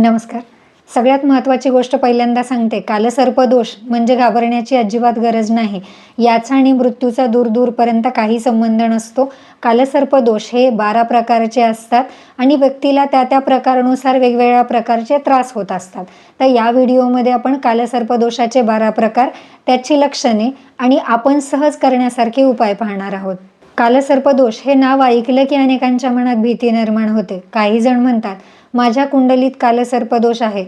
नमस्कार. सगळ्यात महत्त्वाची गोष्ट पहिल्यांदा सांगते, कालसर्पदोष म्हणजे घाबरण्याची अजिबात गरज नाही. याचा आणि मृत्यूचा दूरपर्यंत काही संबंध नसतो. कालसर्पदोष हे 12 प्रकारचे असतात आणि व्यक्तीला त्या प्रकारानुसार वेगवेगळ्या प्रकारचे त्रास होत असतात. तर या व्हिडिओमध्ये आपण कालसर्पदोषाचे 12 प्रकार, त्याची लक्षणे आणि आपण सहज करण्यासारखे उपाय पाहणार आहोत. कालसर्पदोष हे नाव ऐकलं की अनेकांच्या मनात भीती निर्माण होते. काही जण म्हणतात, माझ्या कुंडलीत कालसर्पदोष आहे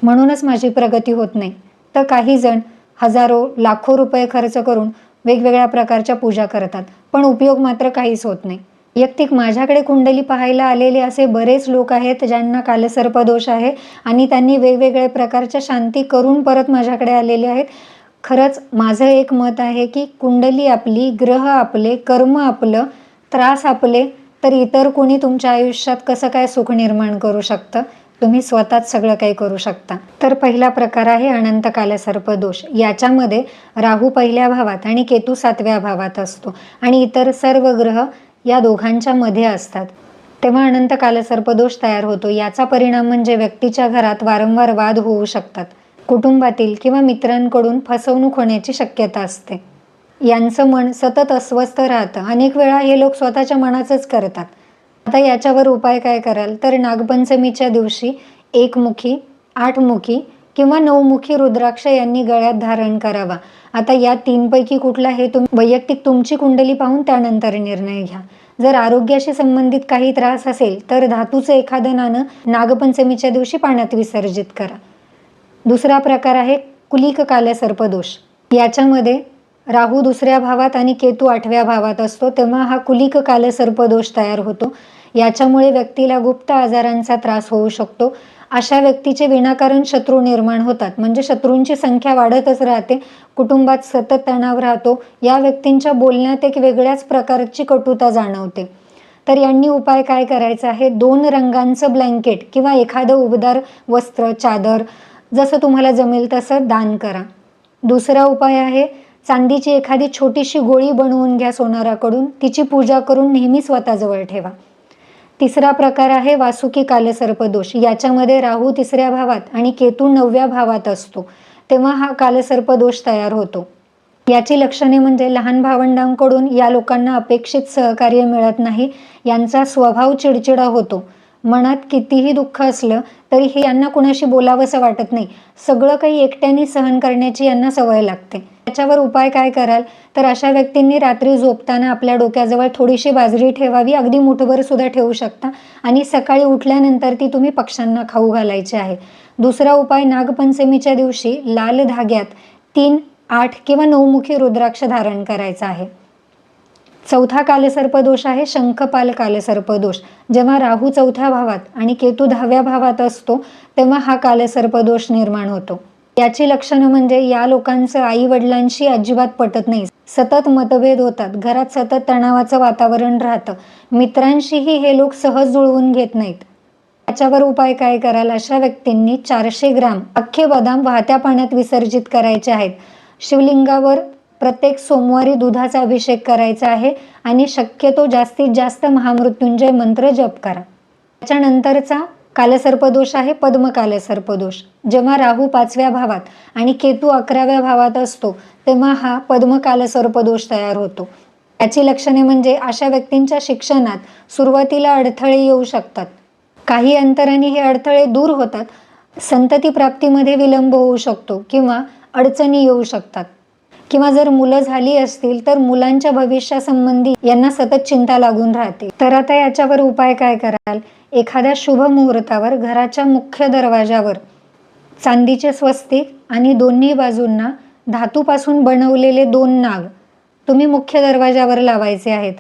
म्हणूनच माझी प्रगती होत नाही. तर काही जण हजारो लाखो रुपये खर्च करून वेगवेगळ्या प्रकारच्या पूजा करतात, पण उपयोग मात्र काहीच होत नाही. वैयक्तिक माझ्याकडे कुंडली पाहायला आलेले असे बरेच लोक आहेत ज्यांना कालसर्पदोष आहे आणि त्यांनी वेगवेगळ्या प्रकारच्या शांती करून परत माझ्याकडे आलेले आहेत. खरंच माझं एक मत आहे की कुंडली आपली, ग्रह आपले, कर्म आपलं, त्रास आपले, तर इतर कोणी तुमच्या आयुष्यात कसं काय सुख निर्माण करू शकतं? तुम्ही स्वतःच सगळं काही करू शकता. तर पहिला प्रकार आहे अनंत कालसर्पदोष. याच्यामध्ये राहू पहिल्या भावात आणि केतू 7व्या भावात असतो आणि इतर सर्व ग्रह या दोघांच्या मध्ये असतात. तेव्हा अनंत कालसर्पदोष तयार होतो. याचा परिणाम म्हणजे व्यक्तीच्या घरात वारंवार वाद होऊ शकतात. कुटुंबातील किंवा मित्रांकडून फसवणूक होण्याची शक्यता असते. यांचं मन सतत अस्वस्थ राहतं. अनेक वेळा हे लोक स्वतःच्या मनाचंच करतात. आता याच्यावर उपाय काय कराल? तर नागपंचमीच्या दिवशी 1 मुखी, 8 मुखी किंवा 9 मुखी रुद्राक्ष यांनी गळ्यात धारण करावा. आता या 3 पैकी कुठला हे वैयक्तिक तुमची कुंडली पाहून त्यानंतर निर्णय घ्या. जर आरोग्याशी संबंधित काही त्रास असेल तर धातूचं एखादं नाणं नागपंचमीच्या दिवशी पाण्यात विसर्जित करा. दुसरा प्रकार आहे कुलिक कालसर्पदोष. याच्यामध्ये राहू 2ऱ्या भावात आणि केतू 8व्या भावात असतो. तेव्हा हा कुलिक कालसर्पदोष तयार होतो. याच्यामुळे व्यक्तीला गुप्त आजारांचा त्रास होऊ शकतो. अशा व्यक्तीचे विनाकारण शत्रू निर्माण होतात, म्हणजे शत्रूंची संख्या वाढतच राहते. कुटुंबात सतत तणाव राहतो. या व्यक्तींच्या बोलण्यात एक वेगळ्याच प्रकारची कटुता जाणवते. तर यांनी उपाय काय करायचा आहे? 2 रंगांचं ब्लँकेट किंवा एखादं उबदार वस्त्र, चादर, जसं तुम्हाला जमेल तसं दान करा. दुसरा उपाय आहे, चांदीची एखादी छोटीशी गोळी बनवून घ्या सोनाराकडून, तिची पूजा करून नेहमी स्वतःजवळ ठेवा. तिसरा प्रकार आहे वासुकी कालसर्पदोष. याच्यामध्ये राहू 3ऱ्या भावात आणि केतू 9व्या भावात असतो. तेव्हा हा कालसर्पदोष तयार होतो. याची लक्षणे म्हणजे लहान भावंडांकडून या लोकांना अपेक्षित सहकार्य मिळत नाही. यांचा स्वभाव चिडचिडा होतो. मनात कितीही दुःख असलं तरीही यांना कुणाशी बोलावंसं वाटत नाही. सगळं काही एकट्याने सहन करण्याची यांना सवय लागते. त्याच्यावर उपाय काय कराल? तर अशा व्यक्तींनी रात्री झोपताना आपल्या डोक्याजवळ थोडीशी बाजरी ठेवावी. अगदी मुठभर सुद्धा ठेवू शकता आणि सकाळी उठल्यानंतर ती तुम्ही पक्ष्यांना खाऊ घालायची आहे. दुसरा उपाय, नागपंचमीच्या दिवशी लाल धाग्यात 3, 8 किंवा 9 मुखी रुद्राक्ष धारण करायचा आहे. चौथा कालसर्पदोष आहे शंखपाल कालसर्पदोष. जेव्हा राहू 4थ्या भावात आणि केतू 10व्या भावात असतो तेव्हा हा कालसर्पदोष निर्माण होतो. याची लक्षणं म्हणजे या लोकांचं आई वडिलांशी अजिबात पटत नाही. सतत मतभेद होतात. घरात सतत तणावाचं वातावरण राहतं. मित्रांशीही हे लोक सहज जुळवून घेत नाहीत. याच्यावर उपाय काय कराल? अशा व्यक्तींनी 400 ग्राम अख्खे बदाम वाहत्या पाण्यात विसर्जित करायचे आहेत. शिवलिंगावर प्रत्येक सोमवारी दुधाचा अभिषेक करायचा आहे आणि शक्यतो जास्तीत जास्त महामृत्युंजय मंत्र जप करा. त्याच्यानंतरचा कालसर्पदोष आहे पद्म कालसर्पदोष. जेव्हा राहू 5व्या भावात आणि केतू 11व्या भावात असतो तेव्हा हा पद्म कालसर्पदोष तयार होतो. याची लक्षणे म्हणजे अशा व्यक्तींच्या शिक्षणात सुरुवातीला अडथळे येऊ शकतात. काही अंतराने हे अडथळे दूर होतात. संतती प्राप्तीमध्ये विलंब होऊ शकतो किंवा अडचणी येऊ शकतात. किंवा जर मुलं झाली असतील तर मुलांच्या भविष्यासंबंधी यांना सतत चिंता लागून राहते. तर आता याच्यावर उपाय काय कराल? एखाद्या शुभ मुहूर्तावर घराच्या मुख्य दरवाजावर चांदीचे स्वस्तिक आणि दोन्ही बाजूंना धातूपासून बनवलेले 2 नाग तुम्ही मुख्य दरवाजावर लावायचे आहेत.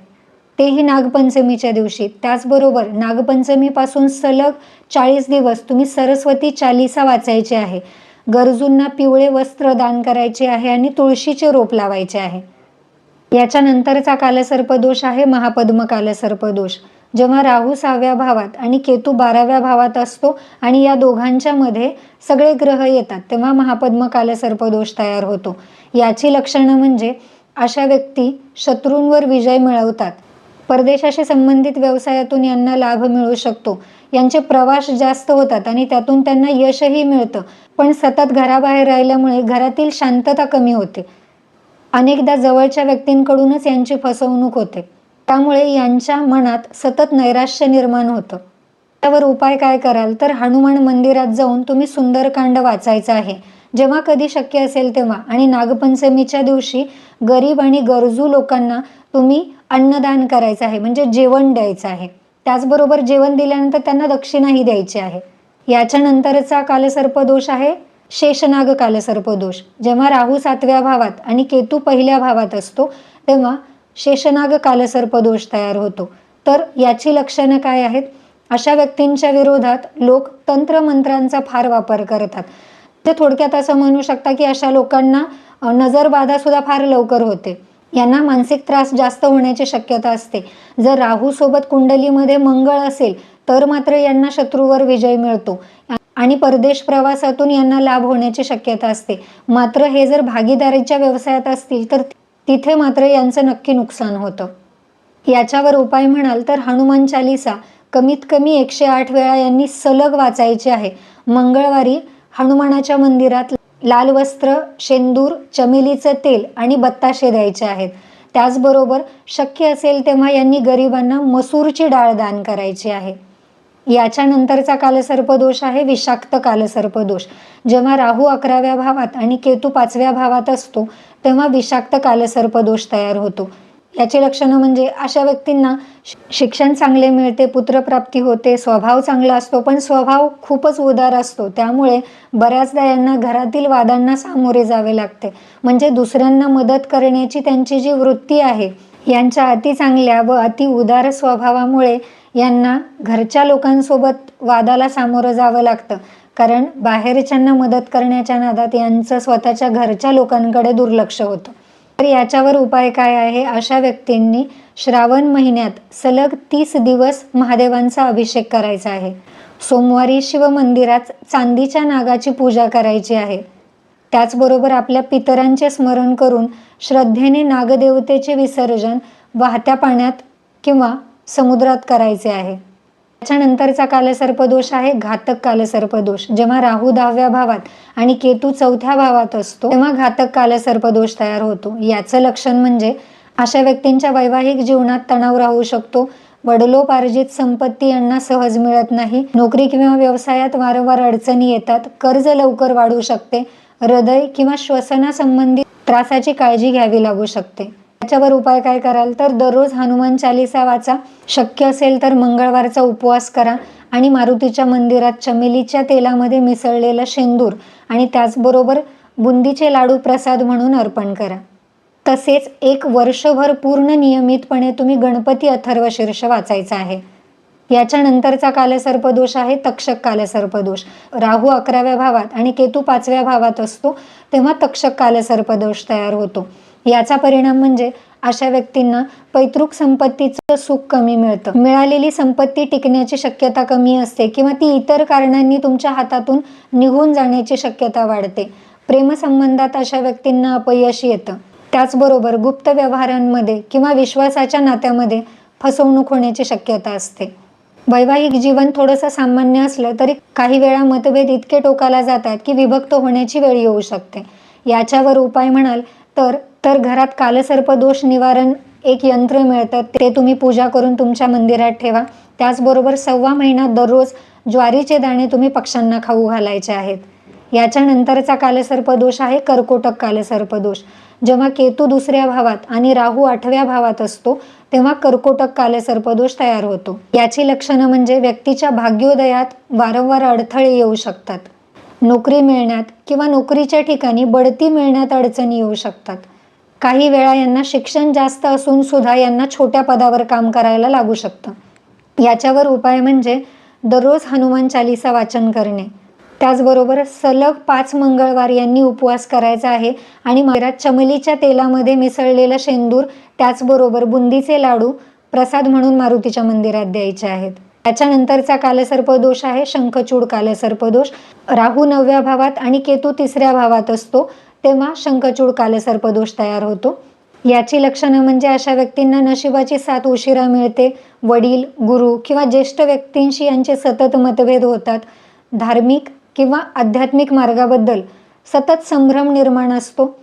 तेही नागपंचमीच्या दिवशी. त्याचबरोबर नागपंचमीपासून सलग 40 दिवस तुम्ही सरस्वती चालीसा वाचायचे आहे. गरजूंना पिवळे वस्त्र दान करायचे आहे आणि तुळशीचे रोप लावायचे आहे. याच्यानंतरचा कालसर्पदोष आहे महापद्म कालसर्पदोष. जेव्हा राहू 6व्या भावात आणि केतू 12व्या भावात असतो आणि या दोघांच्या मध्ये सगळे ग्रह येतात तेव्हा महापद्म कालसर्पदोष तयार होतो. याची लक्षणं म्हणजे अशा व्यक्ती शत्रूंवर विजय मिळवतात. परदेशाशी संबंधित व्यवसायातून यांना लाभ मिळू शकतो. यांचे प्रवास जास्त होतात आणि त्यातून त्यांना यशही मिळतं, पण सतत घराबाहेर राहिल्यामुळे घरातील शांतता कमी होते. अनेकदा जवळच्या व्यक्तींकडूनच यांची फसवणूक होते, त्यामुळे यांच्या मनात सतत नैराश्य निर्माण होतं. त्यावर उपाय काय कराल तर हनुमान मंदिरात जाऊन तुम्ही सुंदरकांड वाचायचं आहे जेव्हा कधी शक्य असेल तेव्हा, आणि नागपंचमीच्या दिवशी गरीब आणि गरजू लोकांना तुम्ही अन्नदान करायचं आहे, म्हणजे जेवण द्यायचं आहे. त्याचबरोबर जेवण दिल्यानंतर त्यांना दक्षिणाही द्यायची आहे. याच्या नंतरचा कालसर्पदोष आहे शेषनाग कालसर्पदोष. जेव्हा राहू 7व्या भावात आणि केतू 1ल्या भावात असतो तेव्हा शेषनाग कालसर्पदोष तयार होतो. तर याची लक्षणं काय आहेत? अशा व्यक्तींच्या विरोधात लोक तंत्रमंत्रांचा फार वापर करतात. ते थोडक्यात असं म्हणू शकता की अशा लोकांना नजरबाधा सुद्धा फार लवकर होते. यांना मानसिक त्रास जास्त होण्याची शक्यता असते. जर राहू सोबत कुंडलीमध्ये मंगळ असेल तर मात्र यांना शत्रूवर विजय मिळतो आणि परदेश प्रवासातून यांना लाभ होण्याची शक्यता असते. मात्र हे जर भागीदारीच्या व्यवसायात असतील तर तिथे मात्र यांचं नक्की नुकसान होतं. याच्यावर उपाय म्हणाल तर हनुमान चालीसा कमीत कमी 108 वेळा यांनी सलग वाचायची आहे. मंगळवारी हनुमानाच्या मंदिरात लाल वस्त्र, शेंदूर, चमेलीचं तेल आणि बत्ताशे द्यायचे आहेत. त्याचबरोबर शक्य असेल तेव्हा यांनी गरिबांना मसूरची डाळ दान करायची आहे. याच्या नंतरचा कालसर्पदोष आहे विषाक्त कालसर्पदोष. जेव्हा राहू 11व्या भावात आणि केतू 5व्या भावात असतो तेव्हा विषाक्त कालसर्पदोष तयार होतो. याची लक्षणं म्हणजे अशा व्यक्तींना शिक्षण चांगले मिळते, पुत्रप्राप्ती होते, स्वभाव चांगला असतो, पण स्वभाव खूपच उदार असतो. त्यामुळे बऱ्याचदा यांना घरातील वादांना सामोरे जावे लागते. म्हणजे दुसऱ्यांना मदत करण्याची त्यांची जी वृत्ती आहे, यांच्या अति चांगल्या व अति उदार स्वभावामुळे यांना घरच्या लोकांसोबत वादाला सामोरं जावं लागतं. कारण बाहेरच्यांना मदत करण्याच्या नादात यांचं स्वतःच्या घरच्या लोकांकडे दुर्लक्ष होतं. तर याच्यावर उपाय काय आहे? अशा व्यक्तींनी श्रावण महिन्यात सलग 30 दिवस महादेवांचा अभिषेक करायचा आहे. सोमवारी शिवमंदिरात चांदीच्या नागाची पूजा करायची आहे. त्याचबरोबर आपल्या पितरांचे स्मरण करून श्रद्धेने नागदेवतेचे विसर्जन वाहत्या पाण्यात किंवा समुद्रात करायचे आहे. त्याच्यानंतरचा कालसर्पदोष आहे घातक कालसर्पदोष. जेव्हा राहू 10व्या भावात आणि केतू 4थ्या भावात असतो तेव्हा घातक कालसर्पदोष तयार होतो. याचं लक्षण म्हणजे अशा व्यक्तींच्या वैवाहिक जीवनात तणाव राहू शकतो. वडिलोपार्जित संपत्ती यांना सहज मिळत नाही. नोकरी किंवा व्यवसायात वारंवार अडचणी येतात. कर्ज लवकर वाढू शकते. हृदय किंवा श्वसनासंबंधित त्रासाची काळजी घ्यावी लागू शकते. याच्यावर उपाय काय कराल तर दररोज हनुमान चालीसा वाचा. शक्य असेल तर मंगळवारचा उपवास करा आणि मारुतीच्या मंदिरात चमेलीच्या तेलामध्ये मिसळलेलं शेंदूर आणि त्याचबरोबर बुंदीचे लाडू प्रसाद म्हणून अर्पण करा. तसेच 1 वर्षभर पूर्ण नियमितपणे तुम्ही गणपती अथर्वशीर्ष वाचायचा आहे. याच्या नंतरचा कालसर्पदोष आहे तक्षक कालसर्पदोष. राहू 11व्या भावात आणि केतू 5व्या भावात असतो तेव्हा तक्षक कालसर्पदोष तयार होतो. याचा परिणाम म्हणजे अशा व्यक्तींना पैतृक संपत्तीचं सुख कमी मिळतं. मिळालेली संपत्ती टिकण्याची शक्यता कमी असते किंवा ती इतर कारणांनी तुमच्या हातातून निघून जाण्याची शक्यता वाढते. प्रेमसंबंधात अशा व्यक्तींना अपयश येतं. त्याचबरोबर गुप्त व्यवहारांमध्ये किंवा विश्वासाच्या नात्यामध्ये फसवणूक होण्याची शक्यता असते. वैवाहिक जीवन थोडंसं सामान्य असलं तरी काही वेळा मतभेद इतके टोकाला जातात की विभक्त होण्याची वेळ येऊ शकते. याच्यावर उपाय म्हणाल तर घरात कालसर्पदोष निवारण एक यंत्र मिळतं, ते तुम्ही पूजा करून तुमच्या मंदिरात ठेवा. त्याचबरोबर 1.25 महिना दररोज ज्वारीचे दाणे तुम्ही पक्ष्यांना खाऊ घालायचे आहेत. याच्या नंतरचा कालसर्पदोष आहे कर्कोटक कालसर्पदोष. जेव्हा केतू 2ऱ्या भावात आणि राहू 8व्या भावात असतो तेव्हा कर्कोटक कालसर्पदोष तयार होतो. याची लक्षणं म्हणजे व्यक्तीच्या भाग्योदयात वारंवार अडथळे येऊ शकतात. नोकरी मिळण्यात किंवा नोकरीच्या ठिकाणी बढती मिळण्यात अडचणी येऊ शकतात. काही वेळा यांना शिक्षण जास्त असून सुद्धा यांना छोट्या पदावर काम करायला लागू शकतं. याच्यावर उपाय म्हणजे दररोज हनुमान चालीसा वाचन करणे. त्याचबरोबर सलग 5 मंगळवार यांनी उपवास करायचा आहे आणि मंदिरात चमेलीच्या तेलामध्ये मिसळलेलं शेंदूर त्याचबरोबर बुंदीचे लाडू प्रसाद म्हणून मारुतीच्या मंदिरात द्यायचे आहेत. त्याच्यानंतरचा कालसर्पदोष आहे शंखचूड कालसर्पदोष. राहू 9व्या भावात आणि केतू 3ऱ्या भावात असतो तेव्हा शंखचूड कालसर्पदोष तयार होतो. याची लक्षणं म्हणजे अशा व्यक्तींना नशिबाची साथ उशिरा मिळते, वडील, गुरु किंवा ज्येष्ठ व्यक्तींशी यांचे सतत मतभेद होतात, धार्मिक किंवा आध्यात्मिक मार्गाबद्दल सतत संभ्रम निर्माण असतो,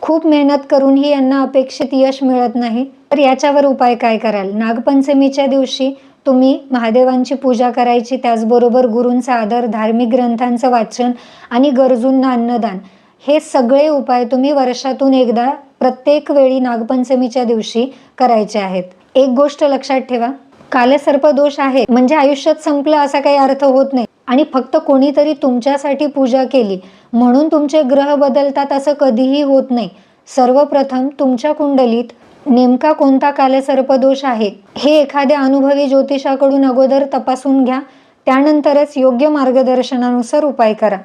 खूप मेहनत करूनही यांना अपेक्षित यश मिळत नाही. तर याच्यावर उपाय काय कराल? नागपंचमीच्या दिवशी तुम्ही महादेवांची पूजा करायची, त्याचबरोबर गुरूंचा आदर, धार्मिक ग्रंथांचं वाचन आणि गरजूंना अन्नदान, हे सगळे उपाय तुम्ही वर्षातून एकदा प्रत्येक वेळी नागपंचमीच्या दिवशी करायचे आहेत. एक गोष्ट लक्षात ठेवा, कालसर्प दोष आहे म्हणजे आयुष्यात संपलं असा काही अर्थ होत नाही आणि फक्त कोणीतरी तुमच्यासाठी पूजा केली म्हणून तुमचे ग्रह बदलतात असं कधीही होत नाही. सर्वप्रथम तुमच्या कुंडलीत नेमका कोणता कालसर्प दोष आहे हे एखाद्या अनुभवी ज्योतिषाकडून अगोदर तपासून घ्या. त्यानंतरच योग्य मार्गदर्शनानुसार उपाय करा.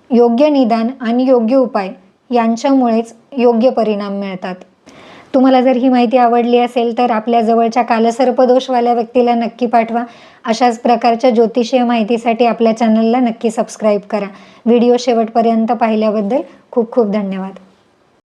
योग्य निदान आणि योग्य उपाय यांच्यामुळेच योग्य परिणाम मिळतात. तुम्हाला जर ही माहिती आवडली असेल तर आपल्या जवळच्या कालसर्पदोषवाल्या व्यक्तीला नक्की पाठवा. अशाच प्रकारच्या ज्योतिषीय माहितीसाठी आपल्या चॅनलला नक्की सबस्क्राईब करा. व्हिडिओ शेवटपर्यंत पाहिल्याबद्दल खूप खूप धन्यवाद.